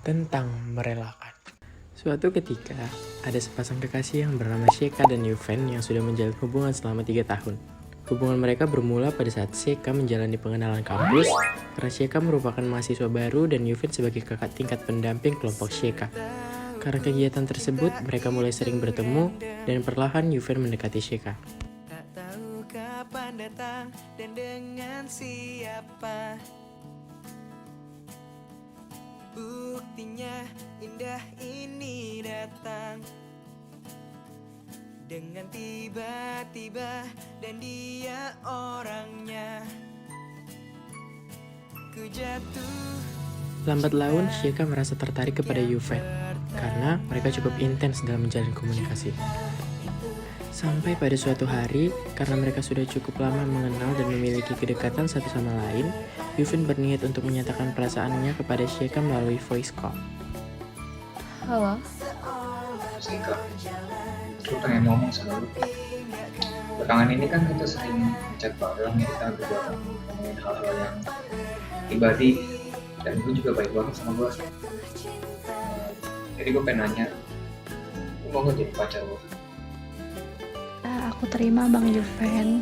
tentang merelakan. Suatu ketika, ada sepasang kekasih yang bernama Sheka dan Yuven yang sudah menjalin hubungan selama 3 tahun. Hubungan mereka bermula pada saat Sheka menjalani pengenalan kampus, karena Sheka merupakan mahasiswa baru dan Yuven sebagai kakak tingkat pendamping kelompok Sheka. Karena kegiatan tersebut, mereka mulai sering bertemu dan perlahan Yuven mendekati Sheka. Tak tahu kapan datang dan dengan siapa. Buktinya indah ini datang dengan tiba-tiba dan dia orangnya. Ku jatuh. Lambat laun, Sheka merasa tertarik kepada Yuven karena mereka cukup intens dalam menjalin komunikasi. Sampai pada suatu hari, karena mereka sudah cukup lama mengenal dan memiliki kedekatan satu sama lain, Yuven berniat untuk menyatakan perasaannya kepada Sheka melalui voice call. Halo, Singkat, gue pengen ngomong sama lu. Belakangan ini kan kita sering chat bareng, kita berdua ngomongin hal-hal yang pribadi, dan gue juga baik banget sama gue. Jadi gue pengen nanya, lu mau gak jadi pacar gue? aku terima Bang Yuven.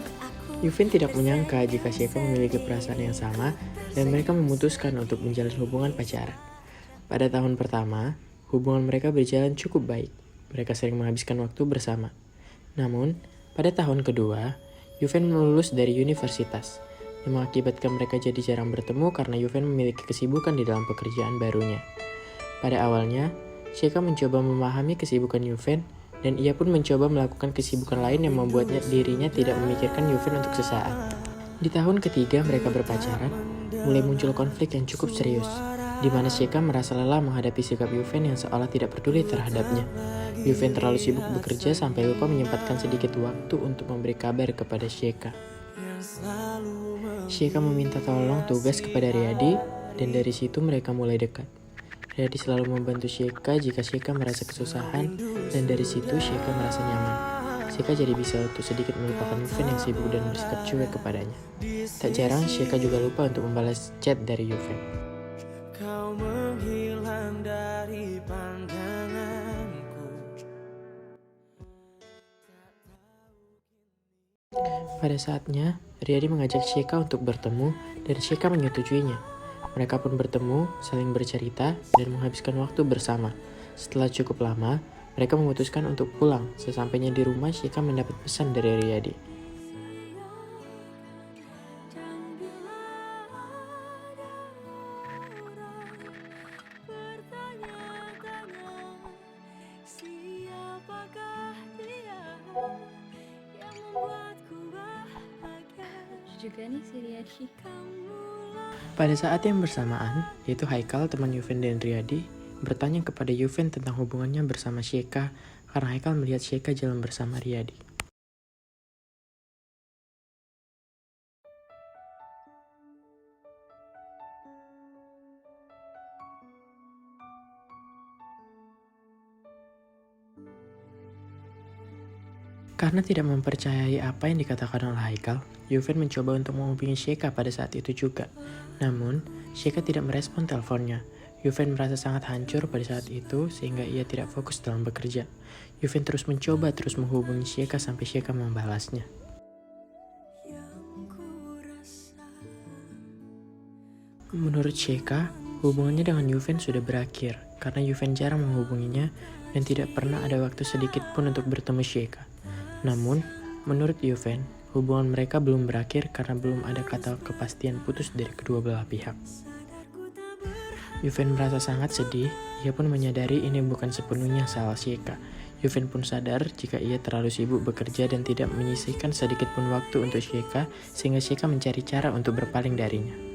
Yuven tidak menyangka jika Sheka memiliki perasaan yang sama dan mereka memutuskan untuk menjalin hubungan pacaran. Pada tahun pertama, hubungan mereka berjalan cukup baik. Mereka sering menghabiskan waktu bersama. Namun, pada tahun kedua, Yuven lulus dari universitas, yang mengakibatkan mereka jadi jarang bertemu karena Yuven memiliki kesibukan di dalam pekerjaan barunya. Pada awalnya, Sheka mencoba memahami kesibukan Yuven, dan ia pun mencoba melakukan kesibukan lain yang membuatnya dirinya tidak memikirkan Yuven untuk sesaat. Di tahun ketiga mereka berpacaran, mulai muncul konflik yang cukup serius, di mana Sheka merasa lelah menghadapi sikap Yuven yang seolah tidak peduli terhadapnya. Yuven terlalu sibuk bekerja sampai lupa menyempatkan sedikit waktu untuk memberi kabar kepada Sheka. Sheka meminta tolong tugas kepada Riyadi, dan dari situ mereka mulai dekat. Riyadi selalu membantu Sheka jika Sheka merasa kesusahan, dan dari situ Sheka merasa nyaman. Sheka jadi bisa untuk sedikit melupakan Yuven yang sibuk dan bersikap cuek kepadanya. Tak jarang Sheka juga lupa untuk membalas chat dari Yuven. Kau menghilang dari pandanganku. Pada saatnya, Riyadi mengajak Sheka untuk bertemu dan Sheka menyetujuinya. Mereka pun bertemu, saling bercerita, dan menghabiskan waktu bersama. Setelah cukup lama, mereka memutuskan untuk pulang. Sesampainya di rumah, Sheka mendapat pesan dari Riyadi. Juga nih si Riyadi. Pada saat yang bersamaan, yaitu Haikal, teman Yuven dan Riyadi, bertanya kepada Yuven tentang hubungannya bersama Sheka karena Haikal melihat Sheka jalan bersama Riyadi. Karena tidak mempercayai apa yang dikatakan oleh Haikal, Yuven mencoba untuk menghubungi Sheka pada saat itu juga. Namun, Sheka tidak merespon teleponnya. Yuven merasa sangat hancur pada saat itu sehingga ia tidak fokus dalam bekerja. Yuven terus mencoba menghubungi Sheka sampai Sheka membalasnya. Menurut Sheka, hubungannya dengan Yuven sudah berakhir karena Yuven jarang menghubunginya dan tidak pernah ada waktu sedikit pun untuk bertemu Sheka. Namun, menurut Yuven, hubungan mereka belum berakhir karena belum ada kata kepastian putus dari kedua belah pihak. Yuven merasa sangat sedih, ia pun menyadari ini bukan sepenuhnya salah Sheka. Yuven pun sadar jika ia terlalu sibuk bekerja dan tidak menyisihkan sedikit pun waktu untuk Sheka, sehingga Sheka mencari cara untuk berpaling darinya.